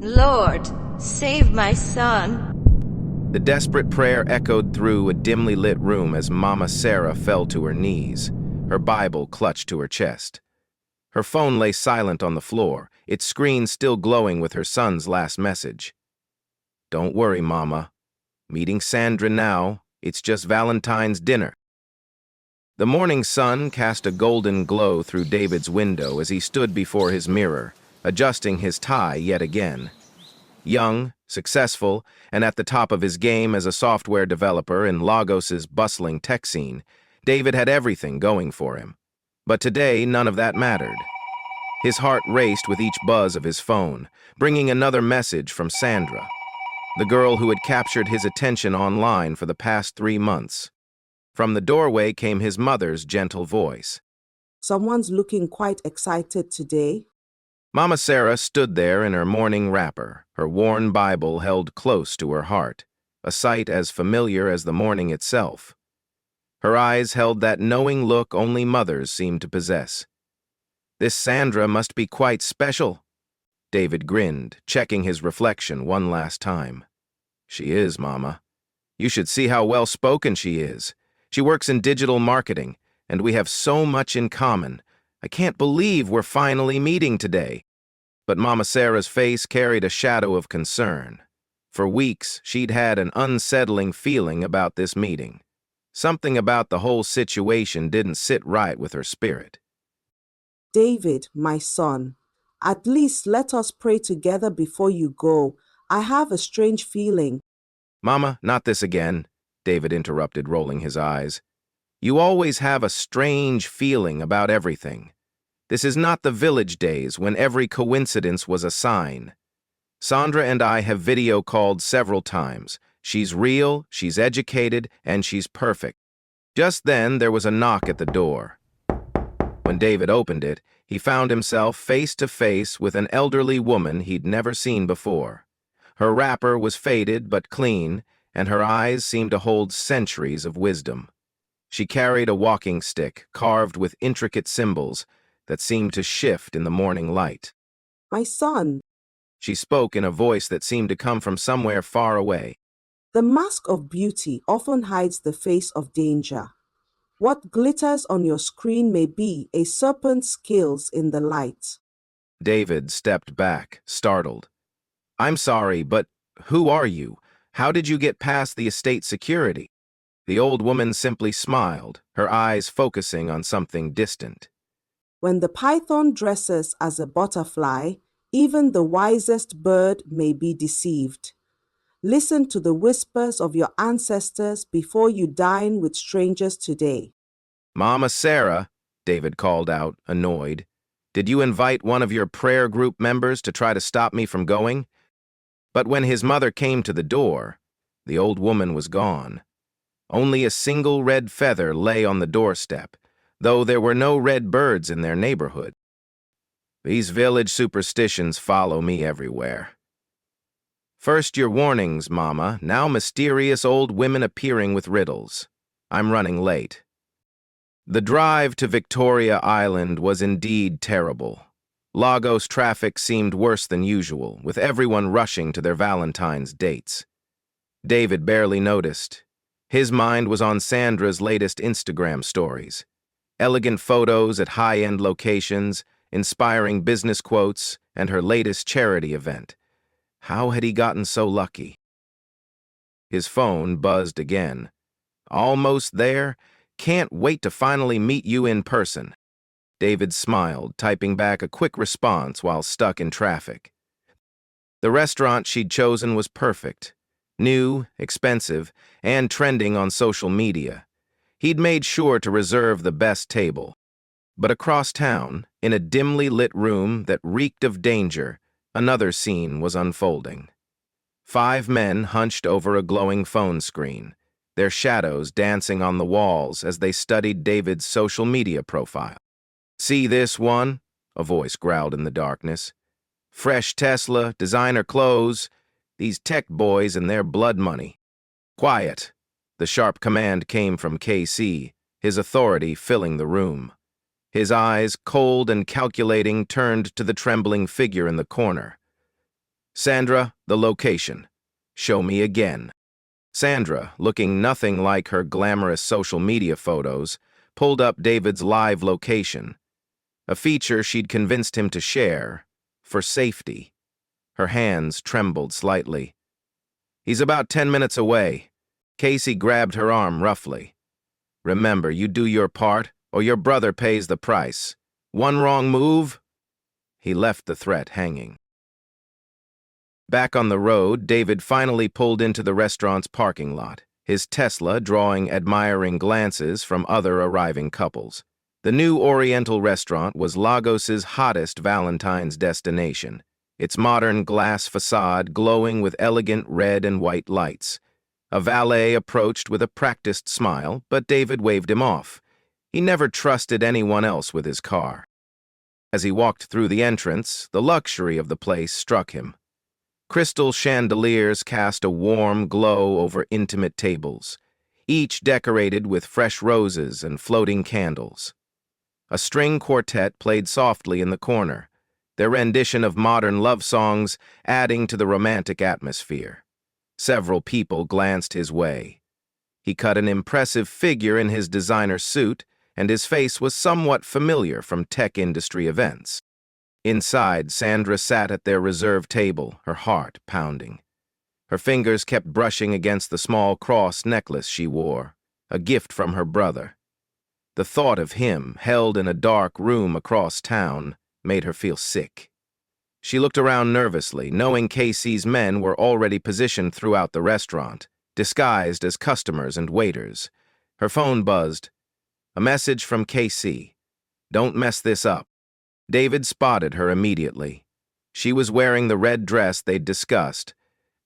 Lord, save my son. The desperate prayer echoed through a dimly lit room as Mama Sarah fell to her knees, her Bible clutched to her chest. Her phone lay silent on the floor, its screen still glowing with her son's last message. "Don't worry, Mama. Meeting Sandra now. It's just Valentine's dinner." The morning sun cast a golden glow through David's window as he stood before his mirror, adjusting his tie yet again. Young, successful, and at the top of his game as a software developer in Lagos's bustling tech scene, David had everything going for him. But today, none of that mattered. His heart raced with each buzz of his phone, bringing another message from Sandra, the girl who had captured his attention online for the past 3 months. From the doorway came his mother's gentle voice. "Someone's looking quite excited today." Mama Sarah stood there in her morning wrapper, her worn Bible held close to her heart, a sight as familiar as the morning itself. Her eyes held that knowing look only mothers seem to possess. "This Sandra must be quite special." David grinned, checking his reflection one last time. "She is, Mama. You should see how well-spoken she is. She works in digital marketing, and we have so much in common. I can't believe we're finally meeting today." But Mama Sarah's face carried a shadow of concern. For weeks, she'd had an unsettling feeling about this meeting. Something about the whole situation didn't sit right with her spirit. "David, my son, at least let us pray together before you go. I have a strange feeling." "Mama, not this again," David interrupted, rolling his eyes. "You always have a strange feeling about everything. This is not the village days when every coincidence was a sign. Sandra and I have video called several times. She's real, she's educated, and she's perfect." Just then, there was a knock at the door. When David opened it, he found himself face to face with an elderly woman he'd never seen before. Her wrapper was faded but clean, and her eyes seemed to hold centuries of wisdom. She carried a walking stick carved with intricate symbols that seemed to shift in the morning light. "My son, She spoke in a voice that seemed to come from somewhere far away. the mask of beauty often hides the face of danger. What glitters on your screen may be a serpent's scales in the light." David stepped back, startled. "I'm sorry, but who are you? How did you get past the estate security?" The old woman simply smiled, her eyes focusing on something distant. "When the python dresses as a butterfly, even the wisest bird may be deceived. Listen to the whispers of your ancestors before you dine with strangers today." "Mama Sarah," David called out, annoyed. "Did you invite one of your prayer group members to try to stop me from going?" But when his mother came to the door, the old woman was gone. Only a single red feather lay on the doorstep, though there were no red birds in their neighborhood. These village superstitions follow me everywhere. First your warnings, Mama, now mysterious old women appearing with riddles. I'm running late. The drive to Victoria Island was indeed terrible. Lagos traffic seemed worse than usual, with everyone rushing to their Valentine's dates. David barely noticed. His mind was on Sandra's latest Instagram stories. Elegant photos at high-end locations, inspiring business quotes, and her latest charity event. How had he gotten so lucky? His phone buzzed again. "Almost there? Can't wait to finally meet you in person." David smiled, typing back a quick response while stuck in traffic. The restaurant she'd chosen was perfect. New, expensive, and trending on social media. He'd made sure to reserve the best table. But across town, in a dimly lit room that reeked of danger, another scene was unfolding. 5 men hunched over a glowing phone screen, their shadows dancing on the walls as they studied David's social media profile. "See this one?" a voice growled in the darkness. "Fresh Tesla, designer clothes, these tech boys and their blood money." "Quiet!" The sharp command came from KC, his authority filling the room. His eyes, cold and calculating, turned to the trembling figure in the corner. Sandra, the location. Show me again. Sandra, looking nothing like her glamorous social media photos, pulled up David's live location, a feature she'd convinced him to share, for safety. Her hands trembled slightly. He's about 10 minutes away. Casey grabbed her arm roughly. Remember, you do your part, or your brother pays the price. One wrong move? He left the threat hanging. Back on the road, David finally pulled into the restaurant's parking lot, his Tesla drawing admiring glances from other arriving couples. The new Oriental restaurant was Lagos's hottest Valentine's destination, its modern glass facade glowing with elegant red and white lights. A valet approached with a practiced smile, but David waved him off. He never trusted anyone else with his car. As he walked through the entrance, the luxury of the place struck him. Crystal chandeliers cast a warm glow over intimate tables, each decorated with fresh roses and floating candles. A string quartet played softly in the corner, their rendition of modern love songs adding to the romantic atmosphere. Several people glanced his way. He cut an impressive figure in his designer suit, and his face was somewhat familiar from tech industry events. Inside, Sandra sat at their reserved table, her heart pounding. Her fingers kept brushing against the small cross necklace she wore, a gift from her brother. The thought of him, held in a dark room across town, made her feel sick. She looked around nervously, knowing Casey's men were already positioned throughout the restaurant, disguised as customers and waiters. Her phone buzzed. A message from Casey. Don't mess this up. David spotted her immediately. She was wearing the red dress they'd discussed,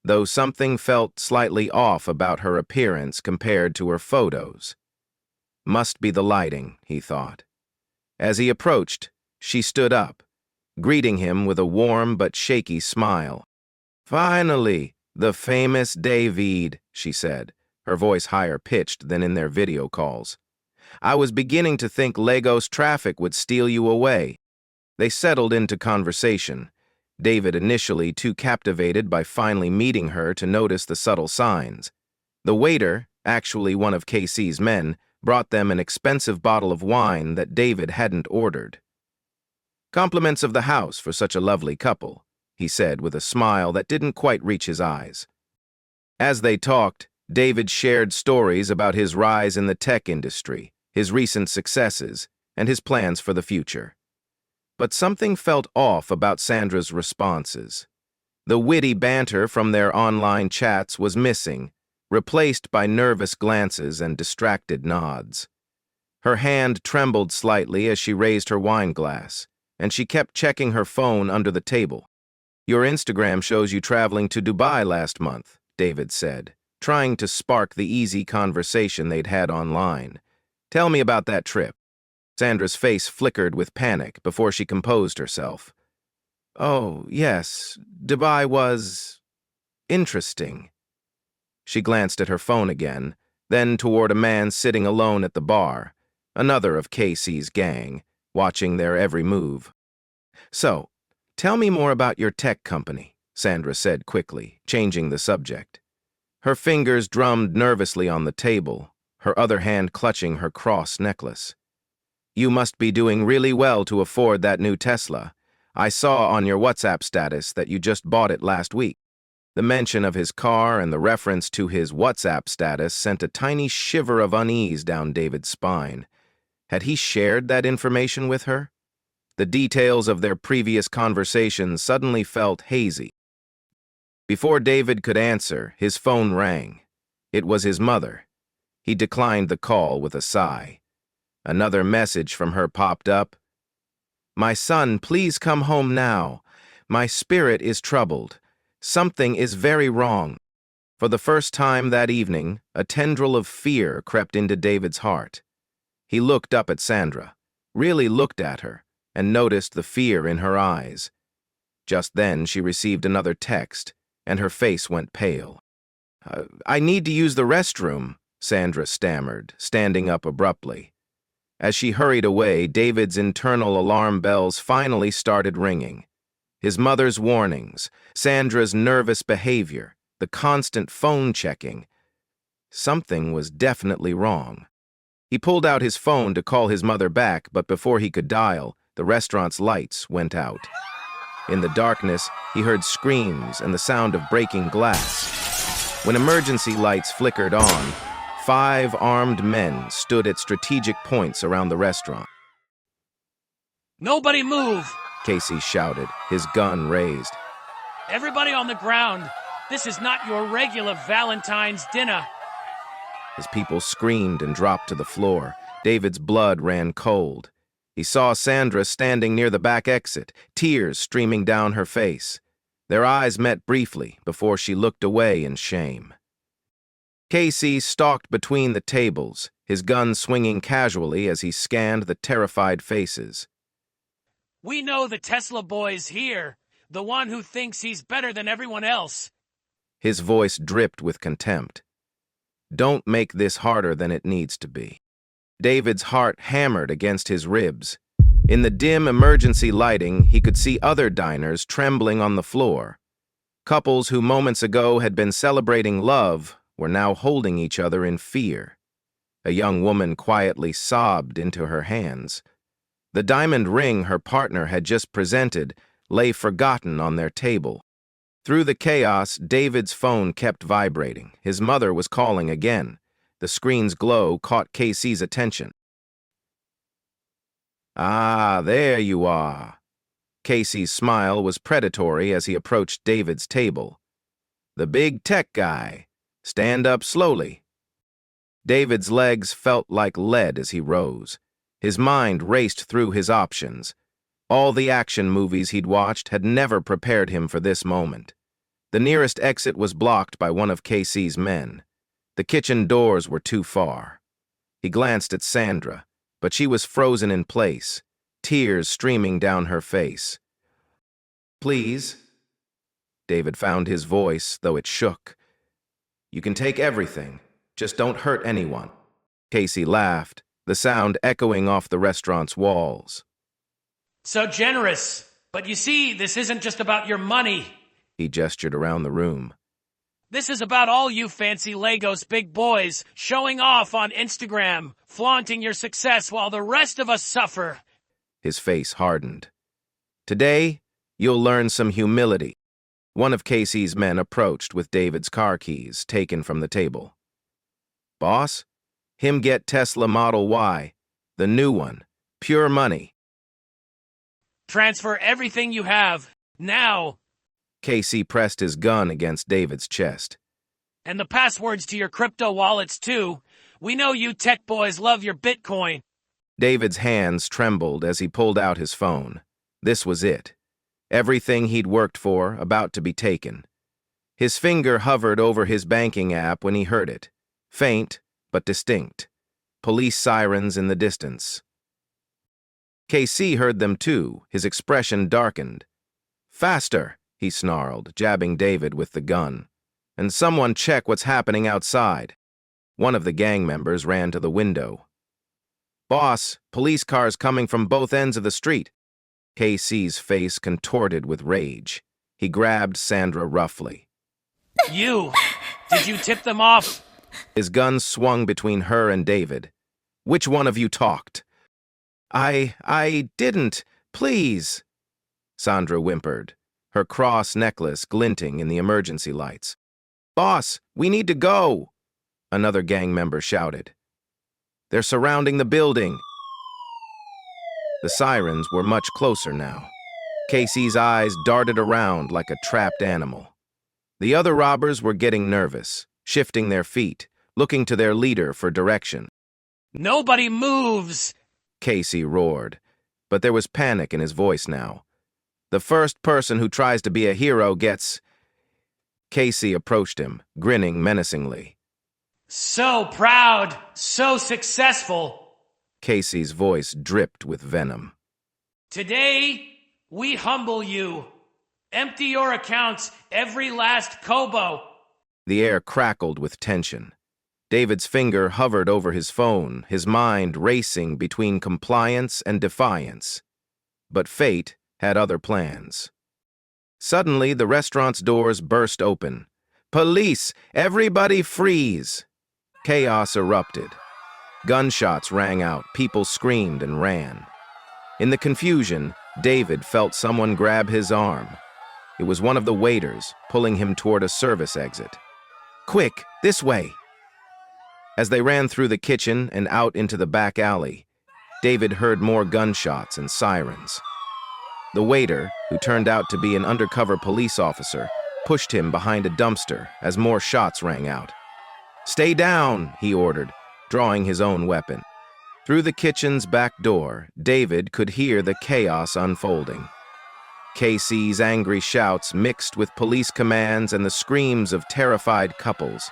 though something felt slightly off about her appearance compared to her photos. Must be the lighting, he thought. As he approached, she stood up, greeting him with a warm but shaky smile. Finally, the famous David, she said, her voice higher pitched than in their video calls. I was beginning to think Lagos traffic would steal you away. They settled into conversation, David initially too captivated by finally meeting her to notice the subtle signs. The waiter, actually one of Casey's men, brought them an expensive bottle of wine that David hadn't ordered. Compliments of the house for such a lovely couple, he said with a smile that didn't quite reach his eyes. As they talked, David shared stories about his rise in the tech industry, his recent successes, and his plans for the future. But something felt off about Sandra's responses. The witty banter from their online chats was missing, replaced by nervous glances and distracted nods. Her hand trembled slightly as she raised her wine glass, and she kept checking her phone under the table. Your Instagram shows you traveling to Dubai last month, David said, trying to spark the easy conversation they'd had online. Tell me about that trip. Sandra's face flickered with panic before she composed herself. Oh, yes, Dubai was interesting. She glanced at her phone again, then toward a man sitting alone at the bar, another of Casey's gang, watching their every move. So, tell me more about your tech company, Sandra said quickly, changing the subject. Her fingers drummed nervously on the table, her other hand clutching her cross necklace. You must be doing really well to afford that new Tesla. I saw on your WhatsApp status that you just bought it last week. The mention of his car and the reference to his WhatsApp status sent a tiny shiver of unease down David's spine. Had he shared that information with her? The details of their previous conversations suddenly felt hazy. Before David could answer, his phone rang. It was his mother. He declined the call with a sigh. Another message from her popped up. My son, please come home now. My spirit is troubled. Something is very wrong. For the first time that evening, a tendril of fear crept into David's heart. He looked up at Sandra, really looked at her, and noticed the fear in her eyes. Just then she received another text, and her face went pale. I need to use the restroom, Sandra stammered, standing up abruptly. As she hurried away, David's internal alarm bells finally started ringing. His mother's warnings, Sandra's nervous behavior, the constant phone checking. Something was definitely wrong. He pulled out his phone to call his mother back, but before he could dial, the restaurant's lights went out. In the darkness, he heard screams and the sound of breaking glass. When emergency lights flickered on, 5 armed men stood at strategic points around the restaurant. Nobody move! Casey shouted, his gun raised. Everybody on the ground! This is not your regular Valentine's dinner! His people screamed and dropped to the floor. David's blood ran cold. He saw Sandra standing near the back exit, tears streaming down her face. Their eyes met briefly before she looked away in shame. Casey stalked between the tables, his gun swinging casually as he scanned the terrified faces. We know the Tesla boy's here, the one who thinks he's better than everyone else. His voice dripped with contempt. Don't make this harder than it needs to be. David's heart hammered against his ribs. In the dim emergency lighting, he could see other diners trembling on the floor. Couples who moments ago had been celebrating love were now holding each other in fear. A young woman quietly sobbed into her hands. The diamond ring her partner had just presented lay forgotten on their table. Through the chaos, David's phone kept vibrating. His mother was calling again. The screen's glow caught Casey's attention. "Ah, there you are." Casey's smile was predatory as he approached David's table. "The big tech guy. Stand up slowly." David's legs felt like lead as he rose. His mind raced through his options. All the action movies he'd watched had never prepared him for this moment. The nearest exit was blocked by one of Casey's men. The kitchen doors were too far. He glanced at Sandra, but she was frozen in place, tears streaming down her face. "Please." David found his voice, though it shook. "You can take everything. Just don't hurt anyone." Casey laughed, the sound echoing off the restaurant's walls. So generous. But you see, this isn't just about your money. He gestured around the room. This is about all you fancy Lagos big boys showing off on Instagram, flaunting your success while the rest of us suffer. His face hardened. "Today, you'll learn some humility." One of Casey's men approached with David's car keys taken from the table. "Boss, him get Tesla Model Y, the new one, pure money." Transfer everything you have, now. Casey pressed his gun against David's chest. And the passwords to your crypto wallets, too. We know you tech boys love your Bitcoin. David's hands trembled as he pulled out his phone. This was it. Everything he'd worked for, about to be taken. His finger hovered over his banking app when he heard it. Faint, but distinct. Police sirens in the distance. KC heard them too, his expression darkened. "Faster!" he snarled, jabbing David with the gun. "And someone check what's happening outside." One of the gang members ran to the window. "Boss, police cars coming from both ends of the street." KC's face contorted with rage. He grabbed Sandra roughly. You! Did you tip them off? His gun swung between her and David. "Which one of you talked?" I didn't. Please." Sandra whimpered, her cross necklace glinting in the emergency lights. "Boss, we need to go," another gang member shouted. "They're surrounding the building." The sirens were much closer now. Casey's eyes darted around like a trapped animal. The other robbers were getting nervous, shifting their feet, looking to their leader for direction. Nobody moves! Casey roared, but there was panic in his voice now. "The first person who tries to be a hero gets—" Casey approached him, grinning menacingly. So proud, so successful. Casey's voice dripped with venom. Today, we humble you. Empty your accounts, every last kobo. The air crackled with tension. David's finger hovered over his phone, his mind racing between compliance and defiance. But fate had other plans. Suddenly, the restaurant's doors burst open. "Police! Everybody freeze!" Chaos erupted. Gunshots rang out, people screamed and ran. In the confusion, David felt someone grab his arm. It was one of the waiters, pulling him toward a service exit. "Quick, this way!" As they ran through the kitchen and out into the back alley, David heard more gunshots and sirens. The waiter, who turned out to be an undercover police officer, pushed him behind a dumpster as more shots rang out. "Stay down," he ordered, drawing his own weapon. Through the kitchen's back door, David could hear the chaos unfolding. Casey's angry shouts mixed with police commands and the screams of terrified couples.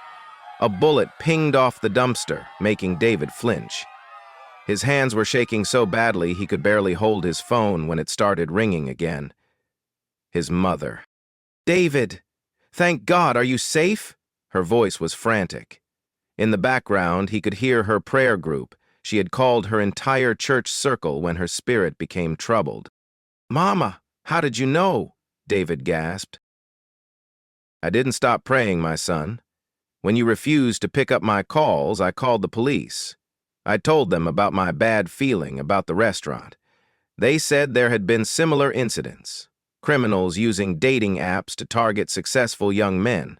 A bullet pinged off the dumpster, making David flinch. His hands were shaking so badly he could barely hold his phone when it started ringing again. His mother. "David! Thank God, are you safe?" Her voice was frantic. In the background, he could hear her prayer group. She had called her entire church circle when her spirit became troubled. "Mama, how did you know?" David gasped. "I didn't stop praying, my son. When you refused to pick up my calls, I called the police. I told them about my bad feeling about the restaurant. They said there had been similar incidents, criminals using dating apps to target successful young men."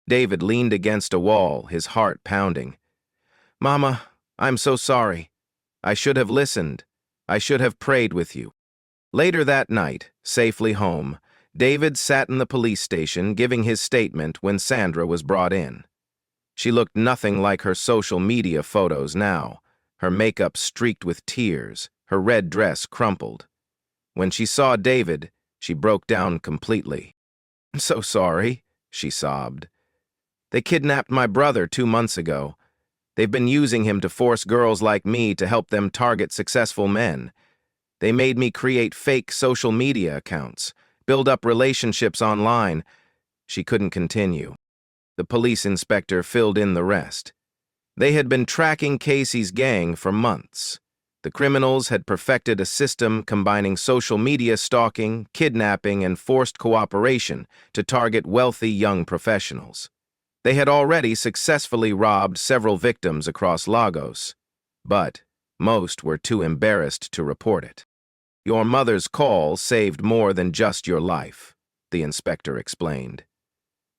David leaned against a wall, his heart pounding. "Mama, I'm so sorry. I should have listened. I should have prayed with you." Later that night, safely home, David sat in the police station giving his statement when Sandra was brought in. She looked nothing like her social media photos now, her makeup streaked with tears, her red dress crumpled. When she saw David, she broke down completely. "I'm so sorry," she sobbed. "They kidnapped my brother 2 months ago. They've been using him to force girls like me to help them target successful men. They made me create fake social media accounts, build up relationships online." She couldn't continue. The police inspector filled in the rest. They had been tracking Casey's gang for months. The criminals had perfected a system combining social media stalking, kidnapping, and forced cooperation to target wealthy young professionals. They had already successfully robbed several victims across Lagos, but most were too embarrassed to report it. "Your mother's call saved more than just your life," the inspector explained.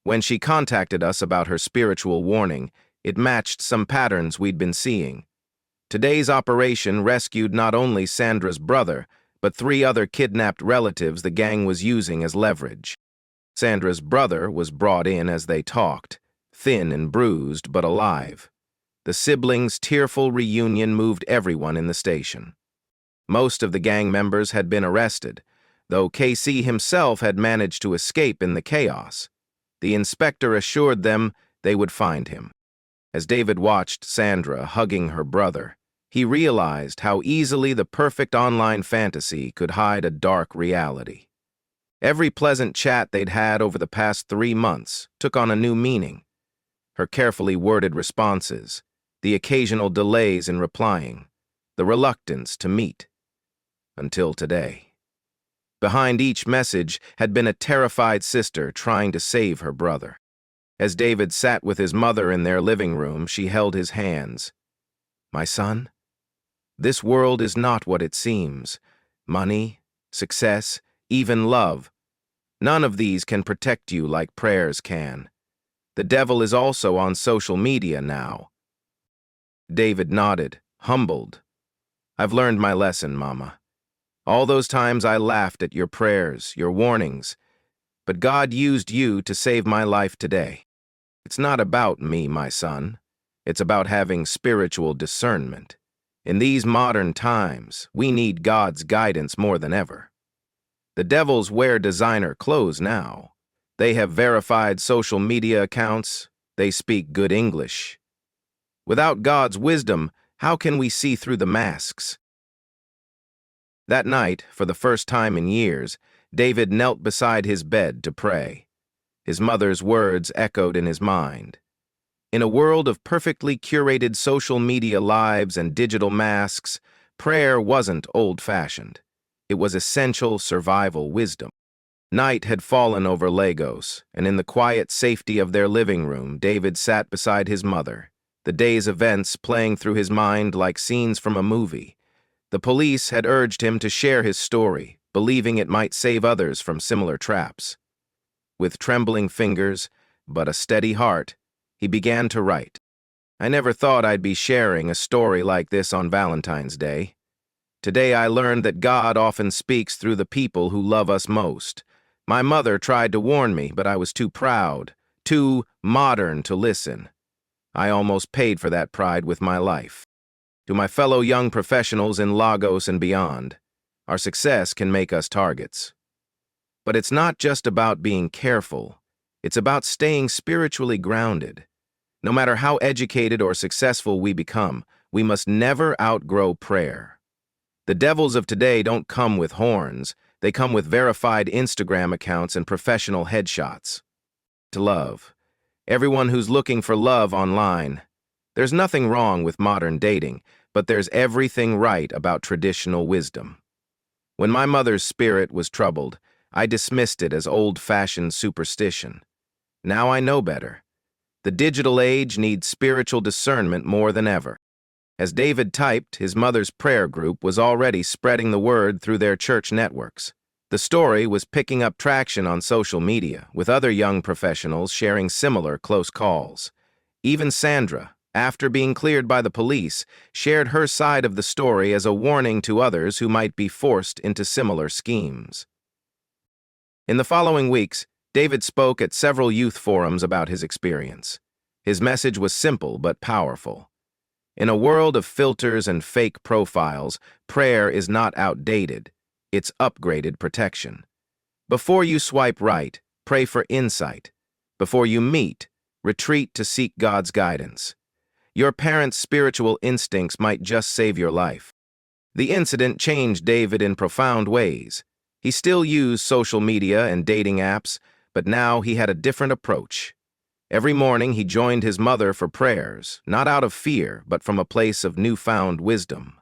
"When she contacted us about her spiritual warning, it matched some patterns we'd been seeing. Today's operation rescued not only Sandra's brother, but 3 other kidnapped relatives the gang was using as leverage. Sandra's brother was brought in as they talked, thin and bruised but alive. The siblings' tearful reunion moved everyone in the station. Most of the gang members had been arrested, though Casey himself had managed to escape in the chaos. The inspector assured them they would find him. As David watched Sandra hugging her brother, he realized how easily the perfect online fantasy could hide a dark reality. Every pleasant chat they'd had over the past 3 months took on a new meaning. Her carefully worded responses, the occasional delays in replying, the reluctance to meet. Until today. Behind each message had been a terrified sister trying to save her brother. As David sat with his mother in their living room, she held his hands. "My son, this world is not what it seems. Money, success, even love. None of these can protect you like prayers can. The devil is also on social media now." David nodded, humbled. "I've learned my lesson, Mama. All those times I laughed at your prayers, your warnings, but God used you to save my life today. It's not about me, my son. It's about having spiritual discernment. In these modern times, we need God's guidance more than ever. The devils wear designer clothes now. They have verified social media accounts. They speak good English. Without God's wisdom, how can we see through the masks?" That night, for the first time in years, David knelt beside his bed to pray. His mother's words echoed in his mind. In a world of perfectly curated social media lives and digital masks, prayer wasn't old-fashioned. It was essential survival wisdom. Night had fallen over Lagos, and in the quiet safety of their living room, David sat beside his mother, the day's events playing through his mind like scenes from a movie. The police had urged him to share his story, believing it might save others from similar traps. With trembling fingers, but a steady heart, he began to write. I never thought I'd be sharing a story like this on Valentine's Day. Today I learned that God often speaks through the people who love us most. My mother tried to warn me, but I was too proud, too modern to listen. I almost paid for that pride with my life. To my fellow young professionals in Lagos and beyond, our success can make us targets. But it's not just about being careful. It's about staying spiritually grounded. No matter how educated or successful we become, we must never outgrow prayer. The devils of today don't come with horns. They come with verified Instagram accounts and professional headshots. To love. Everyone who's looking for love online. There's nothing wrong with modern dating, but there's everything right about traditional wisdom. When my mother's spirit was troubled, I dismissed it as old-fashioned superstition. Now I know better. The digital age needs spiritual discernment more than ever. As David typed, his mother's prayer group was already spreading the word through their church networks. The story was picking up traction on social media, with other young professionals sharing similar close calls. Even Sandra, after being cleared by the police, shared her side of the story as a warning to others who might be forced into similar schemes. In the following weeks, David spoke at several youth forums about his experience. His message was simple but powerful. In a world of filters and fake profiles, prayer is not outdated. It's upgraded protection. Before you swipe right, pray for insight. Before you meet, retreat to seek God's guidance. Your parents' spiritual instincts might just save your life. The incident changed David in profound ways. He still used social media and dating apps, but now he had a different approach. Every morning he joined his mother for prayers, not out of fear, but from a place of newfound wisdom.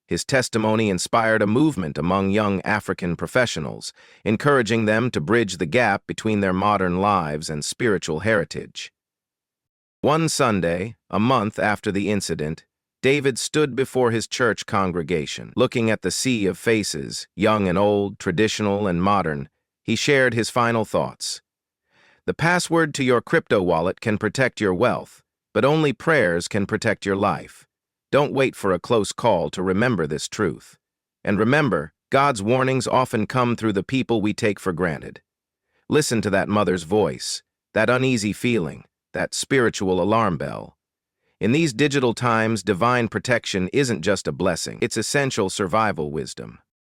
His testimony inspired a movement among young African professionals, encouraging them to bridge the gap between their modern lives and spiritual heritage. One Sunday, a month after the incident, David stood before his church congregation. Looking at the sea of faces, young and old, traditional and modern, he shared his final thoughts. The password to your crypto wallet can protect your wealth, but only prayers can protect your life. Don't wait for a close call to remember this truth. And remember, God's warnings often come through the people we take for granted. Listen to that mother's voice, that uneasy feeling, that spiritual alarm bell. In these digital times, divine protection isn't just a blessing, it's essential survival wisdom.